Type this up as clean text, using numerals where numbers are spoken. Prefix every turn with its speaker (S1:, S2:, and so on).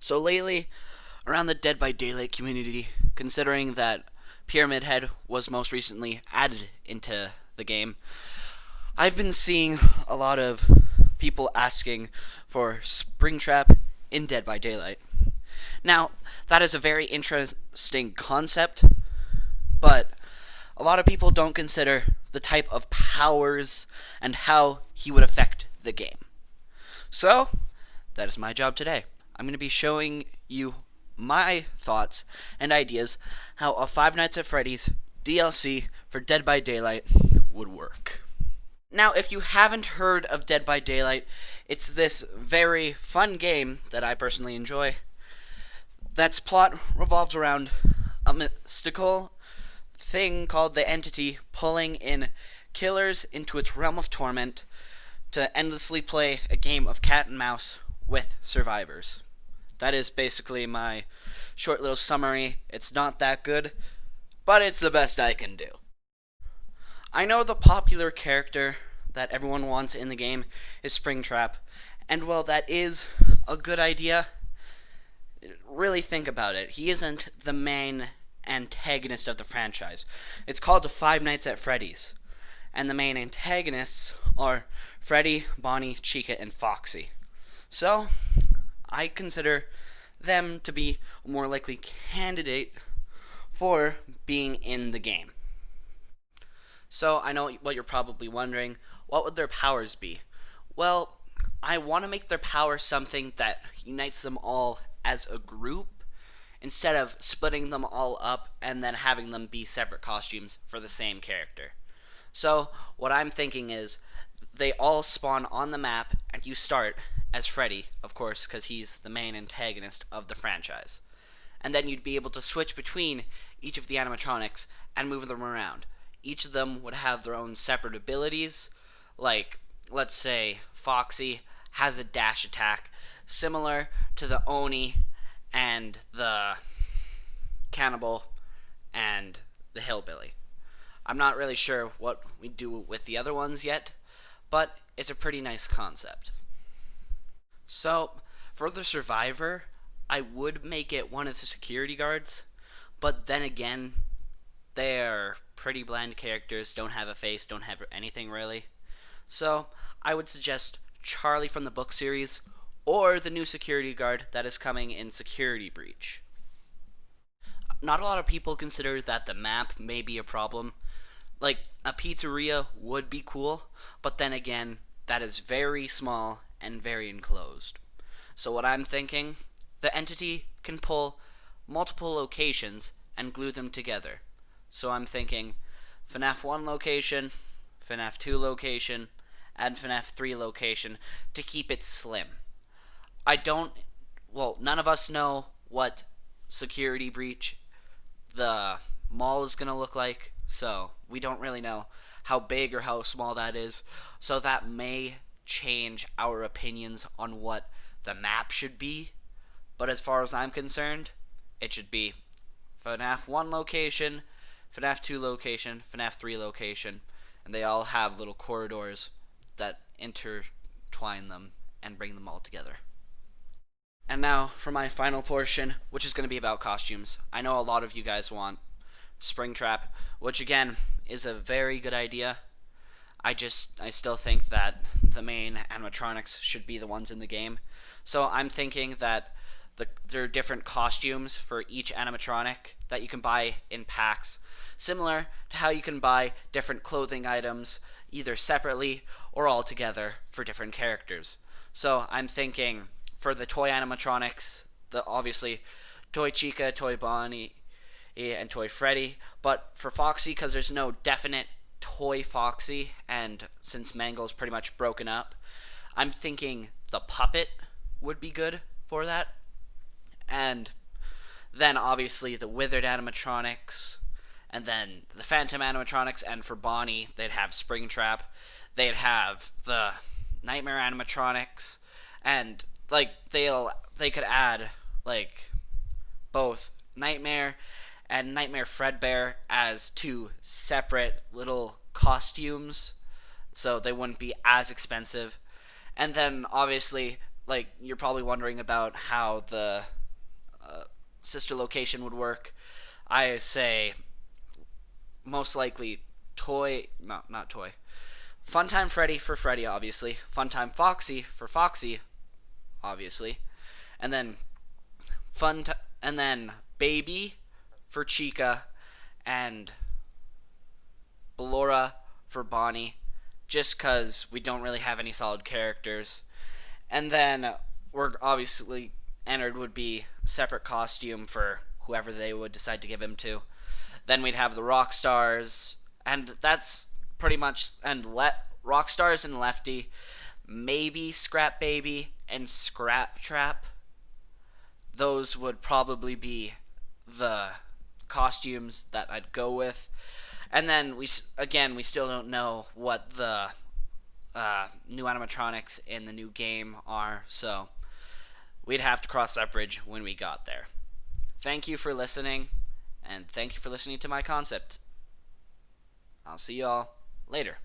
S1: So lately, around the Dead by Daylight community, considering that Pyramid Head was most recently added into the game, I've been seeing a lot of people asking for Springtrap in Dead by Daylight. Now, that is a very interesting concept, but a lot of people don't consider the type of powers and how he would affect the game. So, that is my job today. I'm going to be showing you my thoughts and ideas how a Five Nights at Freddy's DLC for Dead by Daylight would work. Now, if you haven't heard of Dead by Daylight, it's this very fun game that I personally enjoy. That's plot revolves around a mystical thing called the Entity pulling in killers into its realm of torment to endlessly play a game of cat and mouse with survivors. That is basically my short little summary. It's not that good, but it's the best I can do. I know the popular character that everyone wants in the game is Springtrap, and while that is a good idea, really think about it. He isn't the main antagonist of the franchise. It's called the Five Nights at Freddy's, and the main antagonists are Freddy, Bonnie, Chica, and Foxy. So, I consider them to be a more likely candidate for being in the game. So, I know what you're probably wondering. What would their powers be? Well, I want to make their power something that unites them all as a group instead of splitting them all up and then having them be separate costumes for the same character. So, what I'm thinking is they all spawn on the map and you start as Freddy, of course, because he's the main antagonist of the franchise. And then you'd be able to switch between each of the animatronics and move them around. Each of them would have their own separate abilities, like, let's say, Foxy has a dash attack similar to the Oni and the Cannibal and the Hillbilly. I'm not really sure what we do with the other ones yet, but it's a pretty nice concept. So, for the survivor, I would make it one of the security guards, but then again, they're pretty bland characters, don't have a face, don't have anything really. So, I would suggest Charlie from the book series, or the new security guard that is coming in Security Breach. Not a lot of people consider that the map may be a problem. Like, a pizzeria would be cool, but then again, that is very small and very enclosed. So what I'm thinking, the Entity can pull multiple locations and glue them together. So I'm thinking FNAF 1 location, FNAF 2 location, and FNAF 3 location to keep it slim. None of us know what Security Breach, the mall, is going to look like, so we don't really know how big or how small that is. So that may change our opinions on what the map should be. But as far as I'm concerned, it should be FNAF 1 location, FNAF 2 location, FNAF 3 location, and they all have little corridors that intertwine them and bring them all together. And now for my final portion, which is going to be about costumes. I know a lot of you guys want Springtrap, which again is a very good idea. I still think that the main animatronics should be the ones in the game. So I'm thinking that there are different costumes for each animatronic that you can buy in packs, similar to how you can buy different clothing items either separately or all together for different characters. So I'm thinking for the toy animatronics, obviously Toy Chica, Toy Bonnie, and Toy Freddy, but for Foxy, because there's no definite Toy Foxy, and since Mangle's pretty much broken up, I'm thinking the puppet would be good for that. And then obviously the Withered animatronics, and then the Phantom animatronics, and for Bonnie, they'd have Springtrap, they'd have the Nightmare animatronics, and like they could add like both Nightmare and Nightmare Fredbear as two separate little costumes, so they wouldn't be as expensive. And then obviously, like, you're probably wondering about how the sister location would work. I say most likely Toy, not Toy. Funtime Freddy for Freddy, obviously. Funtime Foxy for Foxy, obviously. And then and then Baby for Chica, and Ballora for Bonnie, just because we don't really have any solid characters. And then we're obviously Ennard would be separate costume for whoever they would decide to give him to. Then we'd have the rock stars, and that's pretty much rock stars and Lefty, maybe Scrap Baby and Scrap Trap. Those would probably be the costumes that I'd go with. And then we still don't know what the new animatronics in the new game are, so we'd have to cross that bridge when we got there. Thank you for listening, and thank you for listening to my concept. I'll see you all later.